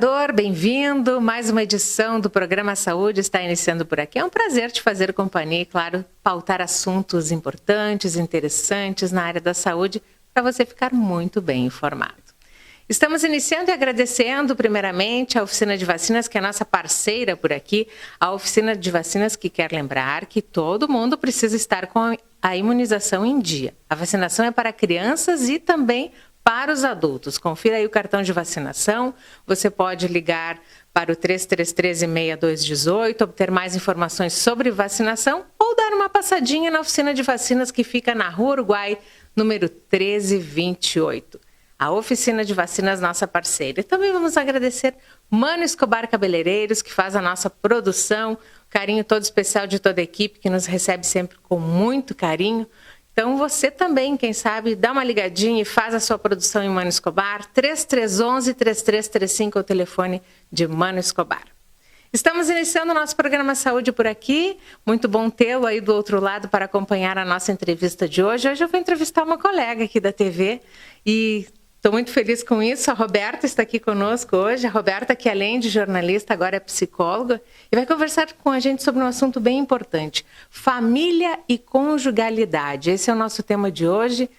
telespectador, bem-vindo. Mais uma edição do programa Saúde está iniciando por aqui. É um prazer te fazer companhia e, claro, pautar assuntos importantes, interessantes na área da saúde para você ficar muito bem informado. Estamos iniciando e agradecendo primeiramente a Oficina de Vacinas, que é a nossa parceira por aqui, a Oficina de Vacinas que quer lembrar que todo mundo precisa estar com a imunização em dia. A vacinação é para crianças e também para os adultos. Confira aí o cartão de vacinação. Você pode ligar para o 3313-6218, obter mais informações sobre vacinação ou dar uma passadinha na oficina de vacinas que fica na Rua Uruguai, número 1328. A Oficina de Vacinas, nossa parceira. E também vamos agradecer Mano Escobar Cabeleireiros, que faz a nossa produção. Carinho todo especial de toda a equipe, que nos recebe sempre com muito carinho. Então você também, quem sabe, dá uma ligadinha e faz a sua produção em Mano Escobar. 3311-3335 é o telefone de Mano Escobar. Estamos iniciando o nosso programa Saúde por aqui. Muito bom tê-lo aí do outro lado para acompanhar a nossa entrevista de hoje. Hoje eu vou entrevistar uma colega aqui da TV e estou muito feliz com isso. A Roberta está aqui conosco hoje. A Roberta, que além de jornalista, agora é psicóloga e vai conversar com a gente sobre um assunto bem importante: família e conjugalidade. Esse é o nosso tema de hoje.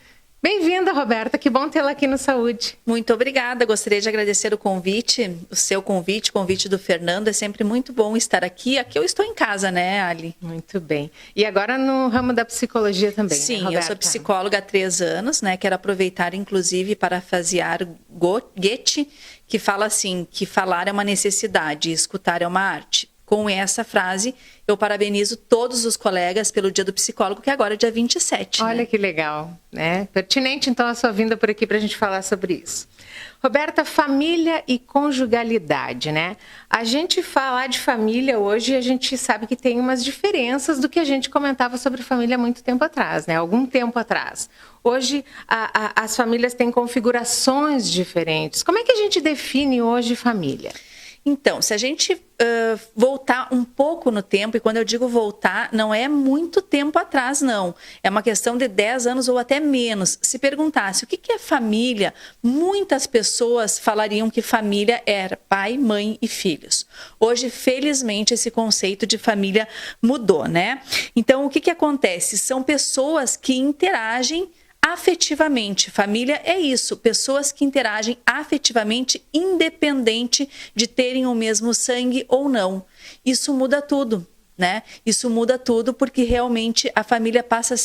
Bem-vinda, Roberta. Que bom tê-la aqui no Saúde. Muito obrigada. Gostaria de agradecer o convite, o seu convite, o convite do Fernando. É sempre muito bom estar aqui. Aqui eu estou em casa, né, Ali? Muito bem. E agora no ramo da psicologia também, Sim, né, Roberta? Eu sou psicóloga há 3 anos, né? Quero aproveitar, inclusive, para parafrasear Goethe, que fala assim, que falar é uma necessidade, escutar é uma arte. Com essa frase, eu parabenizo todos os colegas pelo Dia do Psicólogo, que agora é dia 27. Olha, né? Que legal, né? Pertinente, então, a sua vinda por aqui para a gente falar sobre isso. Roberta, família e conjugalidade, né? A gente falar de família hoje, a gente sabe que tem umas diferenças do que a gente comentava sobre família há muito tempo atrás, né? Algum tempo atrás. Hoje, as famílias têm configurações diferentes. Como é que a gente define hoje família? Então, se a gente voltar um pouco no tempo, e quando eu digo voltar, não é muito tempo atrás, não. É uma questão de 10 anos ou até menos. Se perguntasse o que é família, muitas pessoas falariam que família era pai, mãe e filhos. Hoje, felizmente, esse conceito de família mudou, né? Então, o que acontece? São pessoas que interagem afetivamente. Família é isso, pessoas que interagem afetivamente, independente de terem o mesmo sangue ou não. Isso muda tudo, né? Isso muda tudo porque realmente a família passa a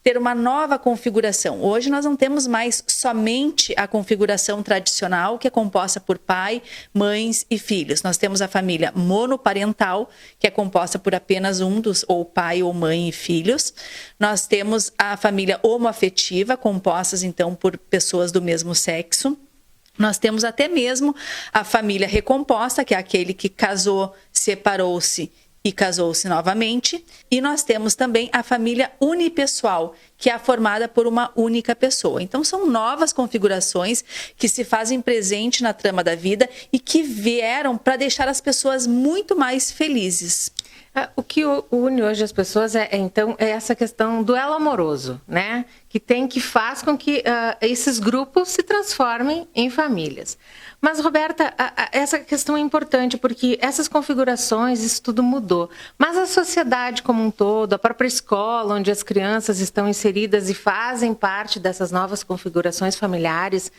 ter uma nova configuração. Hoje nós não temos mais somente a configuração tradicional, que é composta por pai, mães e filhos. Nós temos a família monoparental, que é composta por apenas um dos, ou pai ou mãe e filhos. Nós temos a família homoafetiva, compostas então por pessoas do mesmo sexo. Nós temos até mesmo a família recomposta, que é aquele que casou, separou-se e casou-se novamente. E nós temos também a família unipessoal, que é formada por uma única pessoa. Então, são novas configurações que se fazem presente na trama da vida e que vieram para deixar as pessoas muito mais felizes. O que une hoje as pessoas então, é essa questão do elo amoroso, né? Que faz com que esses grupos se transformem em famílias. Mas, Roberta, essa questão é importante porque essas configurações, isso tudo mudou. Mas a sociedade como um todo, a própria escola, onde as crianças estão inseridas e fazem parte dessas novas configurações familiares,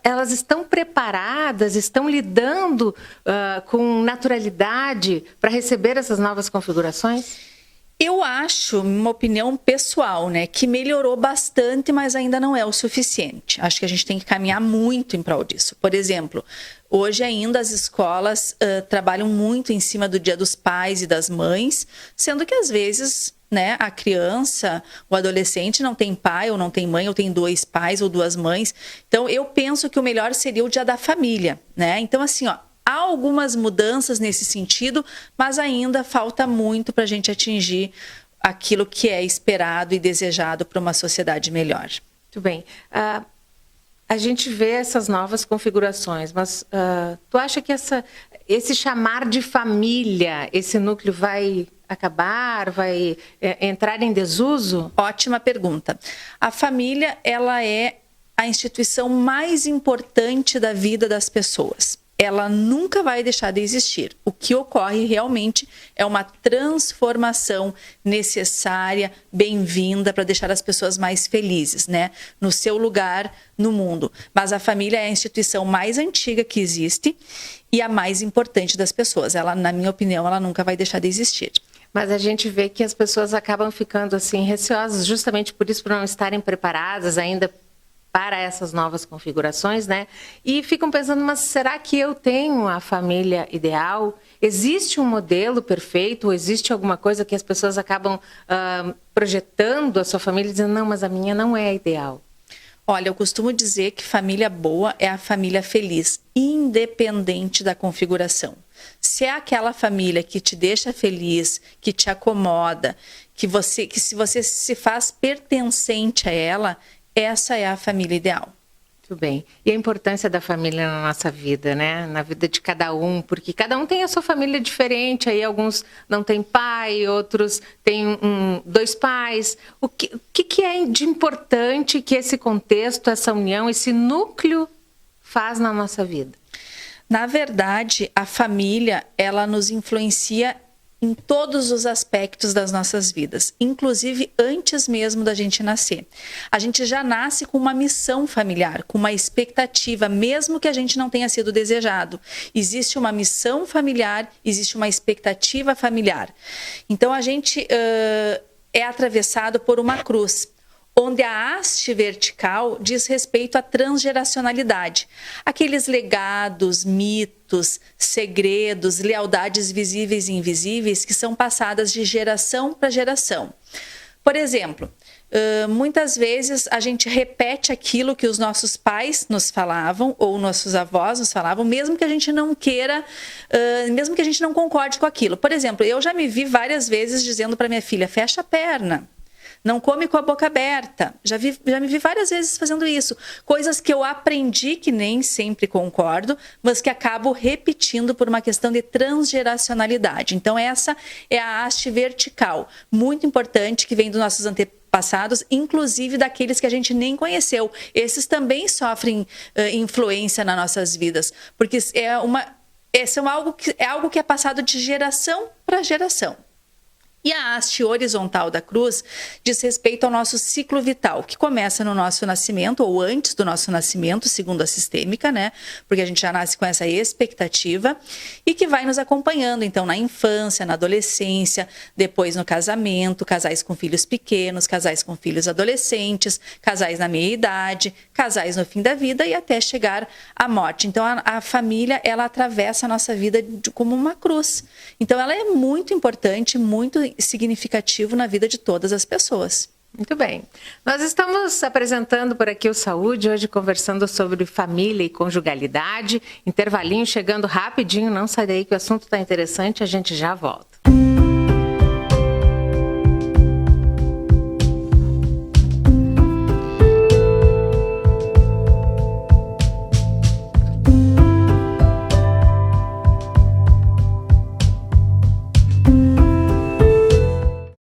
elas estão preparadas, estão lidando com naturalidade para receber essas novas configurações? Eu acho, uma opinião pessoal, né, que melhorou bastante, mas ainda não é o suficiente. Acho que a gente tem que caminhar muito em prol disso. Por exemplo, hoje ainda as escolas trabalham muito em cima do Dia dos Pais e das Mães, sendo que às vezes, né, a criança, o adolescente não tem pai ou não tem mãe, ou tem 2 pais ou 2 mães. Então, eu penso que o melhor seria o Dia da Família, né? Então, assim, há algumas mudanças nesse sentido, mas ainda falta muito para a gente atingir aquilo que é esperado e desejado para uma sociedade melhor. Muito bem. A gente vê essas novas configurações, mas tu acha que esse chamar de família, esse núcleo vai acabar, vai entrar em desuso? Ótima pergunta. A família, ela é a instituição mais importante da vida das pessoas. ela nunca vai deixar de existir. O que ocorre realmente é uma transformação necessária, bem-vinda, para deixar as pessoas mais felizes, né? No seu lugar no mundo. Mas a família é a instituição mais antiga que existe e a mais importante das pessoas. Ela, na minha opinião, ela nunca vai deixar de existir. Mas a gente vê que as pessoas acabam ficando assim receosas, justamente por isso, por não estarem preparadas ainda para essas novas configurações, né? E ficam pensando, mas será que eu tenho a família ideal? Existe um modelo perfeito? Ou existe alguma coisa que as pessoas acabam projetando a sua família e dizendo, não, mas a minha não é a ideal? Olha, eu costumo dizer que família boa é a família feliz, independente da configuração. Se é aquela família que te deixa feliz, que te acomoda, que se você se faz pertencente a ela, essa é a família ideal. Muito bem. E a importância da família na nossa vida, né? Na vida de cada um, porque cada um tem a sua família diferente, aí alguns não têm pai, outros têm dois pais. O que é de importante que esse contexto, essa união, esse núcleo faz na nossa vida? Na verdade, a família, ela nos influencia em todos os aspectos das nossas vidas, inclusive antes mesmo da gente nascer. A gente já nasce com uma missão familiar, com uma expectativa, mesmo que a gente não tenha sido desejado. Existe uma missão familiar, existe uma expectativa familiar. Então, a gente é atravessado por uma cruz, onde a haste vertical diz respeito à transgeracionalidade. Aqueles legados, mitos, segredos, lealdades visíveis e invisíveis que são passadas de geração para geração. Por exemplo, muitas vezes a gente repete aquilo que os nossos pais nos falavam ou nossos avós nos falavam, mesmo que a gente não queira, mesmo que a gente não concorde com aquilo. Por exemplo, eu já me vi várias vezes dizendo para minha filha, fecha a perna. Não come com a boca aberta. Já me vi várias vezes fazendo isso. Coisas que eu aprendi que nem sempre concordo, mas que acabo repetindo por uma questão de transgeracionalidade. Então, essa é a haste vertical, muito importante, que vem dos nossos antepassados, inclusive daqueles que a gente nem conheceu. Esses também sofrem influência nas nossas vidas, porque é algo que é passado de geração para geração. E a haste horizontal da cruz diz respeito ao nosso ciclo vital, que começa no nosso nascimento, ou antes do nosso nascimento, segundo a sistêmica, né? Porque a gente já nasce com essa expectativa, e que vai nos acompanhando, então, na infância, na adolescência, depois no casamento, casais com filhos pequenos, casais com filhos adolescentes, casais na meia-idade, casais no fim da vida e até chegar à morte. Então, a família, ela atravessa a nossa vida como uma cruz. Então, ela é muito importante, muito significativo na vida de todas as pessoas. Muito bem. Nós estamos apresentando por aqui o Saúde, hoje conversando sobre família e conjugalidade. Intervalinho chegando rapidinho, não sai daí que o assunto está interessante, a gente já volta.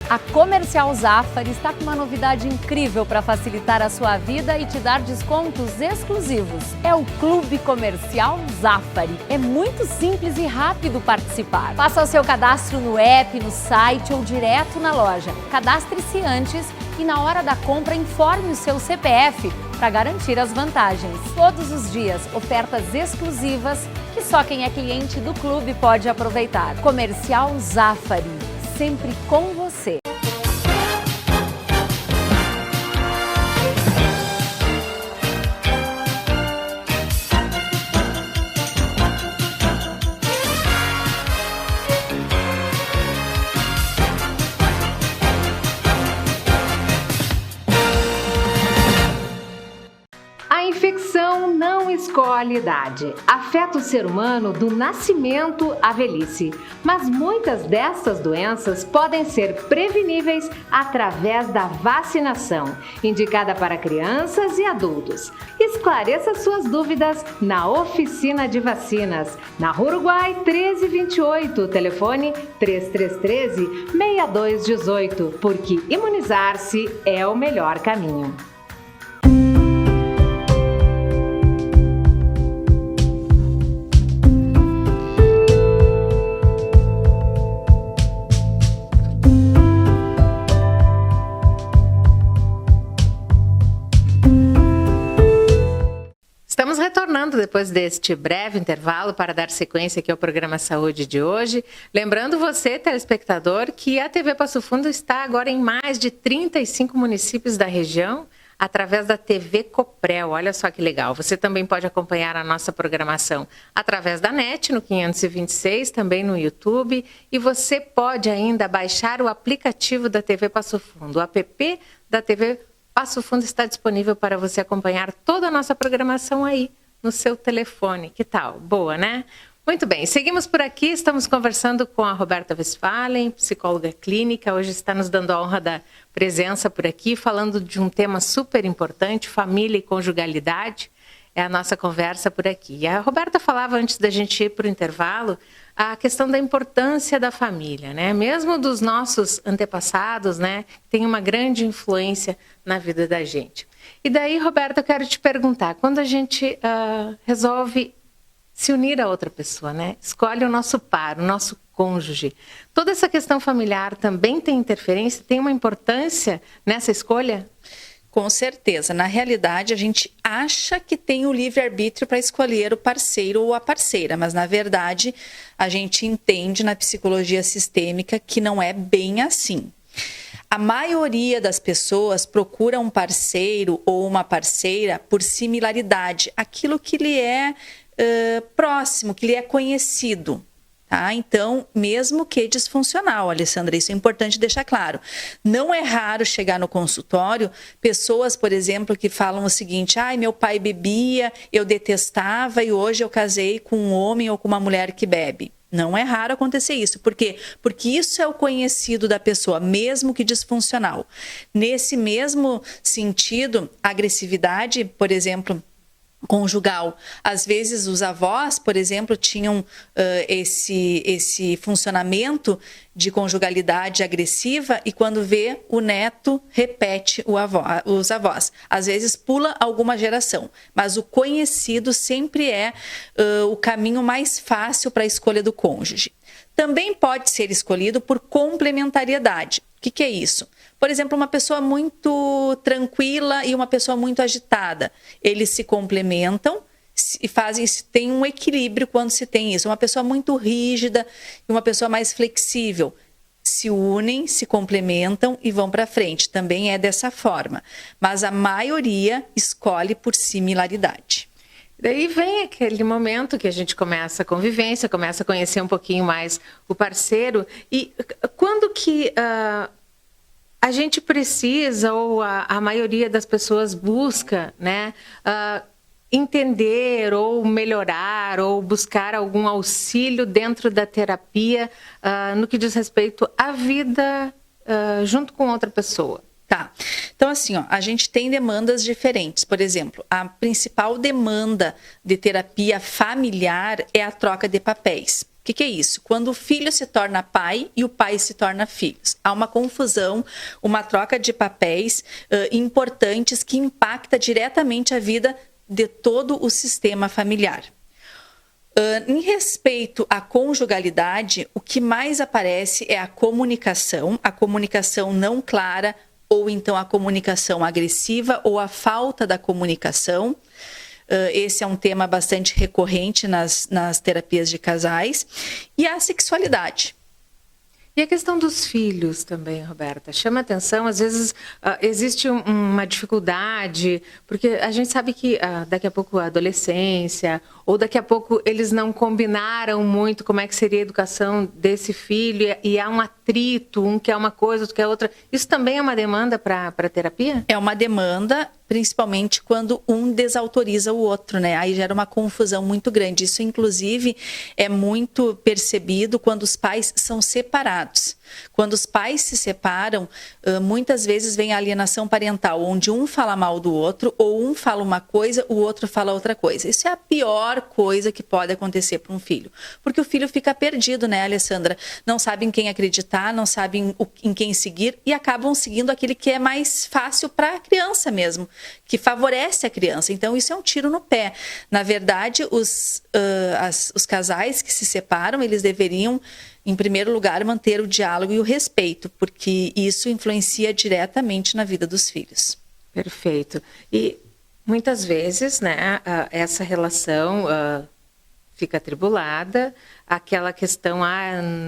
A Comercial Zafari está com uma novidade incrível para facilitar a sua vida e te dar descontos exclusivos. É o Clube Comercial Zafari. É muito simples e rápido participar. Faça o seu cadastro no app, no site ou direto na loja. Cadastre-se antes e na hora da compra informe o seu CPF para garantir as vantagens. Todos os dias, ofertas exclusivas que só quem é cliente do clube pode aproveitar. Comercial Zafari, sempre com você. A infecção não escolhe idade. Afeta o ser humano do nascimento à velhice. Mas muitas destas doenças podem ser preveníveis através da vacinação, indicada para crianças e adultos. Esclareça suas dúvidas na Oficina de Vacinas, na Rua Uruguai 1328, telefone 3313-6218, porque imunizar-se é o melhor caminho. retornando depois deste breve intervalo para dar sequência aqui ao programa Saúde de hoje. Lembrando você, telespectador, que a TV Passo Fundo está agora em mais de 35 municípios da região, através da TV Coprel. Olha só que legal. Você também pode acompanhar a nossa programação através da NET, no 526, também no YouTube. E você pode ainda baixar o aplicativo da TV Passo Fundo. O app da TV Passo Fundo está disponível para você acompanhar toda a nossa programação aí no seu telefone. Que tal? Boa, né? Muito bem, seguimos por aqui, estamos conversando com a Roberta Westphalen, psicóloga clínica, hoje está nos dando a honra da presença por aqui, falando de um tema super importante, família e conjugalidade, é a nossa conversa por aqui. E a Roberta falava antes da gente ir para o intervalo, a questão da importância da família, né? Mesmo dos nossos antepassados, né? Tem uma grande influência na vida da gente. E daí, Roberta, eu quero te perguntar, quando a gente resolve se unir a outra pessoa, né? Escolhe o nosso par, o nosso cônjuge. Toda essa questão familiar também tem interferência, tem uma importância nessa escolha? Com certeza. Na realidade, a gente acha que tem o livre-arbítrio para escolher o parceiro ou a parceira, mas na verdade a gente entende na psicologia sistêmica que não é bem assim. A maioria das pessoas procura um parceiro ou uma parceira por similaridade, aquilo que lhe é próximo, que lhe é conhecido. Tá? Então, mesmo que disfuncional, Alessandra, isso é importante deixar claro. Não é raro chegar no consultório pessoas, por exemplo, que falam o seguinte: ai, meu pai bebia, eu detestava e hoje eu casei com um homem ou com uma mulher que bebe. Não é raro acontecer isso. Por quê? Porque isso é o conhecido da pessoa, mesmo que disfuncional. Nesse mesmo sentido, a agressividade, por exemplo, conjugal. Às vezes os avós, por exemplo, tinham esse funcionamento de conjugalidade agressiva e quando vê, o neto repete os avós. Às vezes pula alguma geração, mas o conhecido sempre é o caminho mais fácil para a escolha do cônjuge. Também pode ser escolhido por complementariedade. O que é isso? Por exemplo, uma pessoa muito tranquila e uma pessoa muito agitada. Eles se complementam e tem um equilíbrio quando se tem isso. Uma pessoa muito rígida e uma pessoa mais flexível se unem, se complementam e vão para frente. Também é dessa forma. Mas a maioria escolhe por similaridade. Daí vem aquele momento que a gente começa a convivência, começa a conhecer um pouquinho mais o parceiro. E quando que a gente precisa, ou a maioria das pessoas busca, né, entender ou melhorar ou buscar algum auxílio dentro da terapia no que diz respeito à vida junto com outra pessoa? Tá. Então, assim, a gente tem demandas diferentes. Por exemplo, a principal demanda de terapia familiar é a troca de papéis. O que é isso? Quando o filho se torna pai e o pai se torna filho. Há uma confusão, uma troca de papéis importantes que impacta diretamente a vida de todo o sistema familiar. Em respeito à conjugalidade, o que mais aparece é a comunicação não clara, ou então a comunicação agressiva ou a falta da comunicação. Esse é um tema bastante recorrente nas terapias de casais. E a sexualidade. E a questão dos filhos também, Roberta, chama atenção, às vezes existe uma dificuldade, porque a gente sabe que daqui a pouco a adolescência, ou daqui a pouco eles não combinaram muito como é que seria a educação desse filho, e há um atrito, um quer uma coisa, outro quer outra. Isso também é uma demanda para a terapia? É uma demanda, principalmente quando um desautoriza o outro, né? Aí gera uma confusão muito grande. Isso, inclusive, é muito percebido quando os pais são separados. Quando os pais se separam, muitas vezes vem a alienação parental, onde um fala mal do outro, ou um fala uma coisa, o outro fala outra coisa. Isso é a pior coisa que pode acontecer para um filho. Porque o filho fica perdido, né, Alessandra? Não sabe em quem acreditar, não sabe em quem seguir e acabam seguindo aquele que é mais fácil para a criança mesmo, que favorece a criança. Então, isso é um tiro no pé. Na verdade, os casais que se separam, eles deveriam, em primeiro lugar, manter o diálogo e o respeito, porque isso influencia diretamente na vida dos filhos. Perfeito. E Muitas vezes, né, essa relação fica atribulada, aquela questão,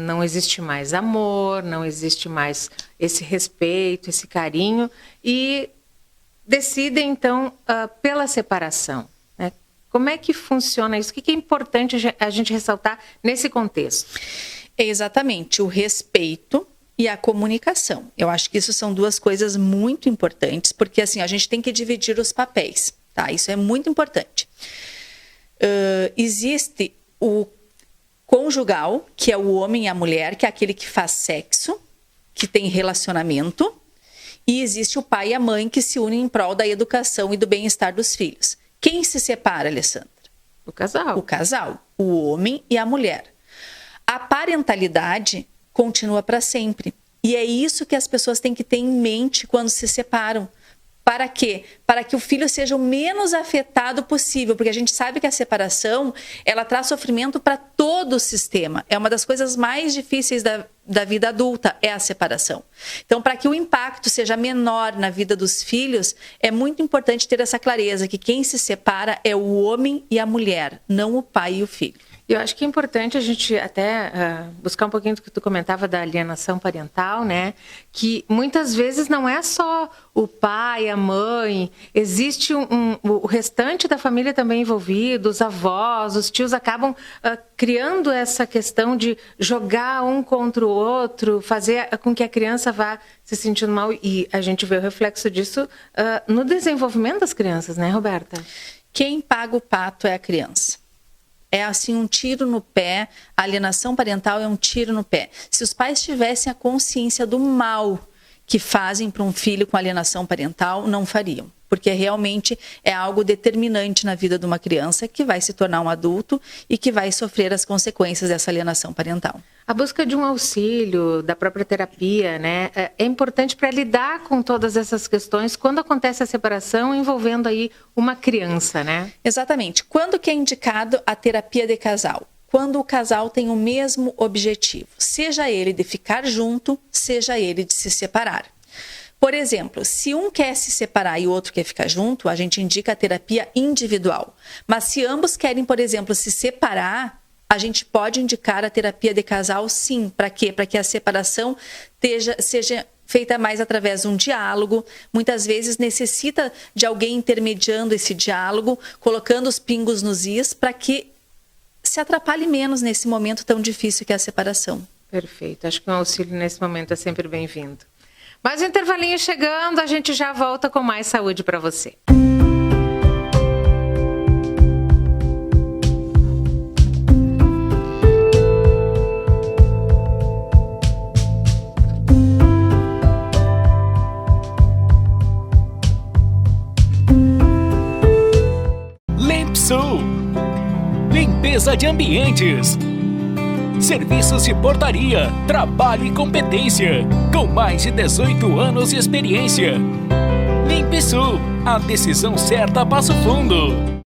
não existe mais amor, não existe mais esse respeito, esse carinho, e decidem, então, pela separação. Né? Como é que funciona isso? O que é importante a gente ressaltar nesse contexto? É exatamente o respeito e a comunicação. Eu acho que isso são duas coisas muito importantes, porque assim, a gente tem que dividir os papéis, tá? Isso é muito importante. Existe o conjugal, que é o homem e a mulher, que é aquele que faz sexo, que tem relacionamento, e existe o pai e a mãe que se unem em prol da educação e do bem-estar dos filhos. Quem se separa, Alessandra? O casal. O casal, o homem e a mulher. A parentalidade continua para sempre. E é isso que as pessoas têm que ter em mente quando se separam. Para quê? Para que o filho seja o menos afetado possível, porque a gente sabe que a separação, ela traz sofrimento para todo o sistema. É uma das coisas mais difíceis da vida adulta, é a separação. Então, para que o impacto seja menor na vida dos filhos, é muito importante ter essa clareza que quem se separa é o homem e a mulher, não o pai e o filho. Eu acho que é importante a gente até buscar um pouquinho do que tu comentava da alienação parental, né? Que muitas vezes não é só o pai, a mãe, existe o restante da família também envolvido, os avós, os tios acabam criando essa questão de jogar um contra o outro, fazer com que a criança vá se sentindo mal. E a gente vê o reflexo disso no desenvolvimento das crianças, né, Roberta? Quem paga o pato é a criança. É assim um tiro no pé, a alienação parental é um tiro no pé. Se os pais tivessem a consciência do mal que fazem para um filho com alienação parental, não fariam. Porque realmente é algo determinante na vida de uma criança que vai se tornar um adulto e que vai sofrer as consequências dessa alienação parental. A busca de um auxílio, da própria terapia, né, é importante para lidar com todas essas questões quando acontece a separação envolvendo aí uma criança, né? Exatamente. Quando que é indicado a terapia de casal? Quando o casal tem o mesmo objetivo, seja ele de ficar junto, seja ele de se separar. Por exemplo, se um quer se separar e o outro quer ficar junto, a gente indica a terapia individual. Mas se ambos querem, por exemplo, se separar, a gente pode indicar a terapia de casal sim. Para quê? Para que a separação seja feita mais através de um diálogo. Muitas vezes necessita de alguém intermediando esse diálogo, colocando os pingos nos is, para que se atrapalhe menos nesse momento tão difícil que é a separação. Perfeito. Acho que um auxílio nesse momento é sempre bem-vindo. Mais um intervalinho chegando, a gente já volta com mais saúde para você. Limpsul, limpeza de ambientes, serviços de portaria, trabalho e competência, com mais de 18 anos de experiência. Limpsul, a decisão certa a Passo Fundo.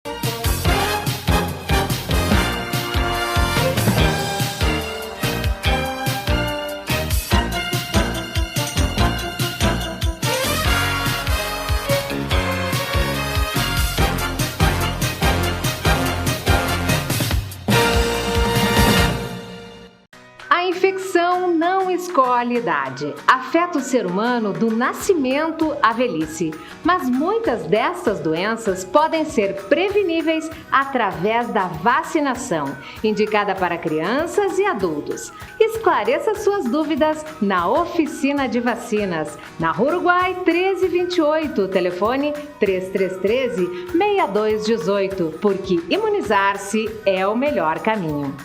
Escolhe idade. Afeta o ser humano do nascimento à velhice, mas muitas dessas doenças podem ser preveníveis através da vacinação, indicada para crianças e adultos. Esclareça suas dúvidas na Oficina de Vacinas, na Rua Uruguai 1328, telefone 3313-6218, porque imunizar-se é o melhor caminho.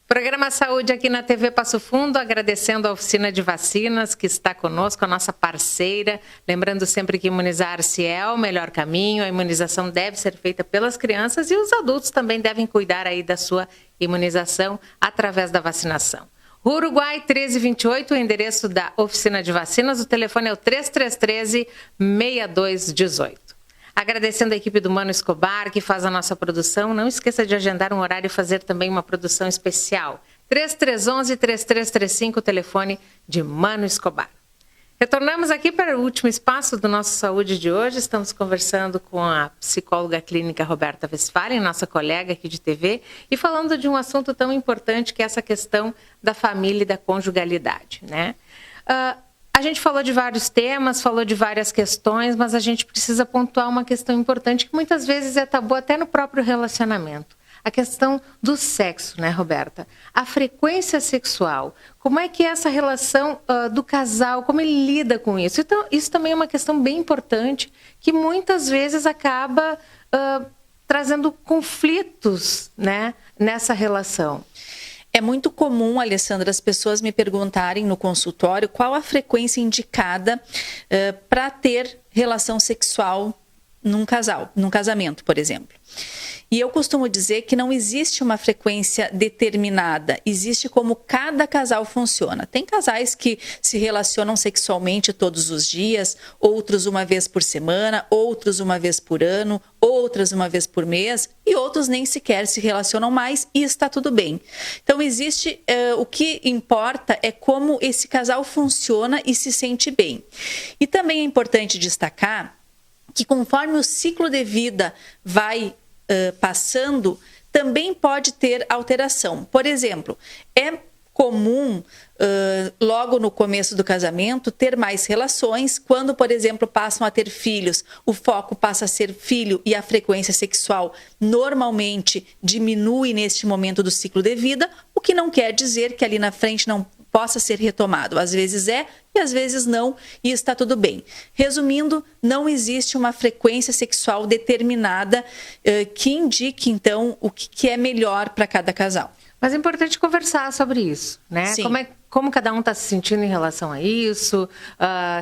Programa Saúde aqui na TV Passo Fundo, agradecendo a Oficina de Vacinas que está conosco, a nossa parceira. Lembrando sempre que imunizar-se é o melhor caminho, a imunização deve ser feita pelas crianças e os adultos também devem cuidar aí da sua imunização através da vacinação. Uruguai 1328, o endereço da oficina de vacinas, o telefone é o 3313-6218. Agradecendo a equipe do Mano Escobar, que faz a nossa produção. Não esqueça de agendar um horário e fazer também uma produção especial. 3311-3335, o telefone de Mano Escobar. Retornamos aqui para o último espaço do nosso Saúde de hoje. Estamos conversando com a psicóloga clínica Roberta Westphalen, nossa colega aqui de TV, e falando de um assunto tão importante que é essa questão da família e da conjugalidade, né? A gente falou de vários temas, falou de várias questões, mas a gente precisa pontuar uma questão importante que muitas vezes é tabu até no próprio relacionamento. A questão do sexo, né, Roberta? A frequência sexual. Como é que é essa relação do casal, como ele lida com isso? Então, isso também é uma questão bem importante que muitas vezes acaba trazendo conflitos, né, nessa relação. É muito comum, Alessandra, as pessoas me perguntarem no consultório qual a frequência indicada para ter relação sexual num casamento, por exemplo. E eu costumo dizer que não existe uma frequência determinada, existe como cada casal funciona. Tem casais que se relacionam sexualmente todos os dias, outros uma vez por semana, outros uma vez por ano, outras uma vez por mês, e outros nem sequer se relacionam mais e está tudo bem. Então existe, o que importa é como esse casal funciona e se sente bem. E também é importante destacar que conforme o ciclo de vida vai passando, também pode ter alteração. Por exemplo, é comum, logo no começo do casamento, ter mais relações. Quando, por exemplo, passam a ter filhos, o foco passa a ser filho e a frequência sexual normalmente diminui neste momento do ciclo de vida, o que não quer dizer que ali na frente não possa ser retomado. Às vezes é e às vezes não, e está tudo bem. Resumindo, não existe uma frequência sexual determinada que indique, então, o que é melhor para cada casal. Mas é importante conversar sobre isso, né? Sim. Como cada um está se sentindo em relação a isso,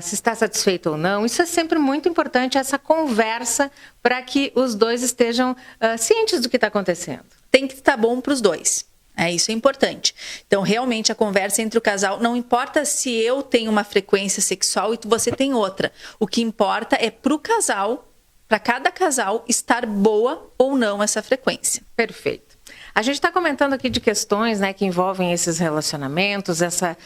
se está satisfeito ou não. Isso é sempre muito importante, essa conversa, para que os dois estejam cientes do que está acontecendo. Tem que estar bom para os dois. Isso é importante. Então, realmente, a conversa entre o casal, não importa se eu tenho uma frequência sexual e você tem outra. O que importa é para o casal, para cada casal, estar boa ou não essa frequência. Perfeito. A gente está comentando aqui de questões, né, que envolvem esses relacionamentos, essa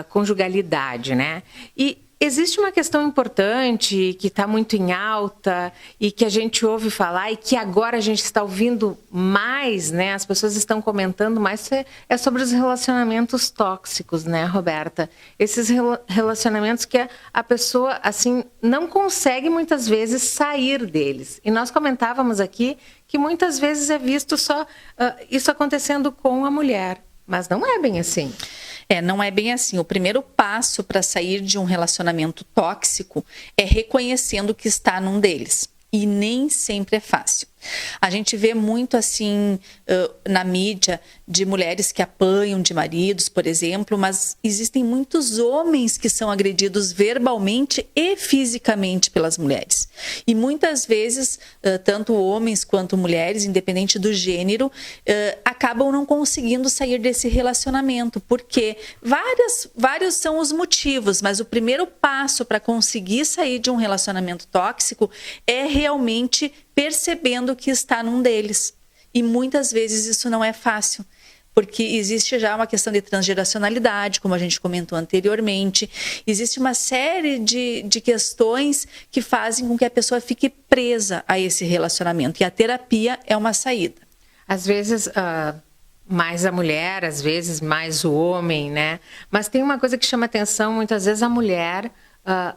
conjugalidade, né? E existe uma questão importante que está muito em alta e que a gente ouve falar e que agora a gente está ouvindo mais, né? As pessoas estão comentando mais, é sobre os relacionamentos tóxicos, né, Roberta? Esses relacionamentos que a pessoa, assim, não consegue muitas vezes sair deles. E nós comentávamos aqui que muitas vezes é visto só isso acontecendo com a mulher, mas não é bem assim. Não é bem assim. O primeiro passo para sair de um relacionamento tóxico é reconhecendo que está num deles. E nem sempre é fácil. A gente vê muito assim na mídia de mulheres que apanham de maridos, por exemplo, mas existem muitos homens que são agredidos verbalmente e fisicamente pelas mulheres. E muitas vezes, tanto homens quanto mulheres, independente do gênero, acabam não conseguindo sair desse relacionamento, porque vários são os motivos, mas o primeiro passo para conseguir sair de um relacionamento tóxico é realmente percebendo que está num deles. E muitas vezes isso não é fácil, porque existe já uma questão de transgeracionalidade, como a gente comentou anteriormente. Existe uma série de questões que fazem com que a pessoa fique presa a esse relacionamento. E a terapia é uma saída. Às vezes, mais a mulher, às vezes mais o homem, né? Mas tem uma coisa que chama atenção, muitas vezes a mulher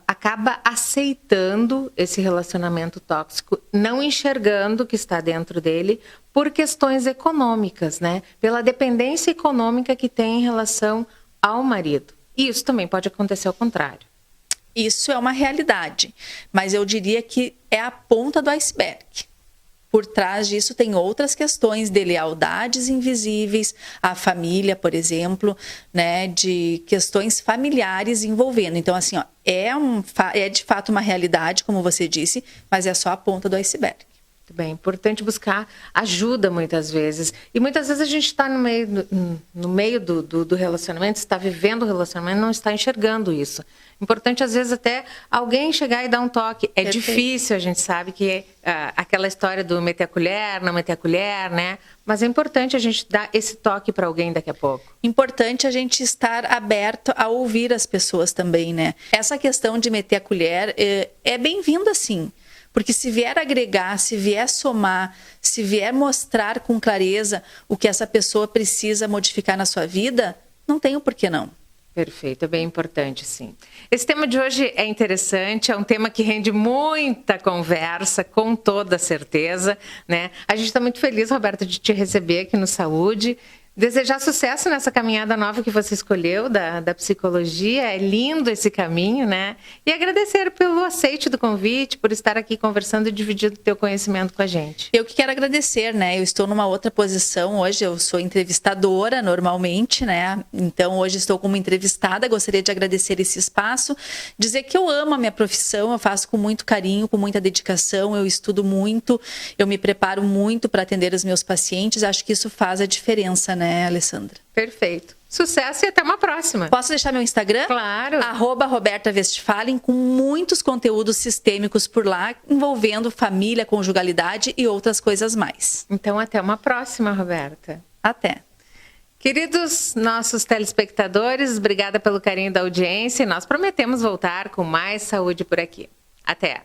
acaba aceitando esse relacionamento tóxico, não enxergando que está dentro dele por questões econômicas, né? Pela dependência econômica que tem em relação ao marido. E isso também pode acontecer ao contrário. Isso é uma realidade, mas eu diria que é a ponta do iceberg. Por trás disso tem outras questões de lealdades invisíveis à família, por exemplo, né, de questões familiares envolvendo. Então, assim, é de fato uma realidade, como você disse, mas é só a ponta do iceberg. Muito bem, importante buscar ajuda muitas vezes. E muitas vezes a gente está no meio do relacionamento, está vivendo o relacionamento, não está enxergando isso. Importante, às vezes, até alguém chegar e dar um toque. É difícil, a gente sabe que aquela história do meter a colher, não meter a colher, né? Mas é importante a gente dar esse toque para alguém daqui a pouco. Importante a gente estar aberto a ouvir as pessoas também, né? Essa questão de meter a colher é bem-vinda, sim. Porque se vier agregar, se vier somar, se vier mostrar com clareza o que essa pessoa precisa modificar na sua vida, não tem o porquê não. Perfeito, é bem importante, sim. Esse tema de hoje é interessante, é um tema que rende muita conversa, com toda certeza, né? A gente está muito feliz, Roberta, de te receber aqui no Saúde. Desejar sucesso nessa caminhada nova que você escolheu, da psicologia. É lindo esse caminho, né? E agradecer pelo aceite do convite, por estar aqui conversando e dividindo o teu conhecimento com a gente. Eu que quero agradecer, né? Eu estou numa outra posição hoje, eu sou entrevistadora normalmente, né? Então hoje estou como entrevistada, gostaria de agradecer esse espaço, dizer que eu amo a minha profissão, eu faço com muito carinho, com muita dedicação, eu estudo muito, eu me preparo muito para atender os meus pacientes, acho que isso faz a diferença, né, Alessandra? Perfeito. Sucesso e até uma próxima. Posso deixar meu Instagram? Claro. @RobertaWestphalen, com muitos conteúdos sistêmicos por lá, envolvendo família, conjugalidade e outras coisas mais. Então, até uma próxima, Roberta. Até. Queridos nossos telespectadores, obrigada pelo carinho da audiência e nós prometemos voltar com mais saúde por aqui. Até!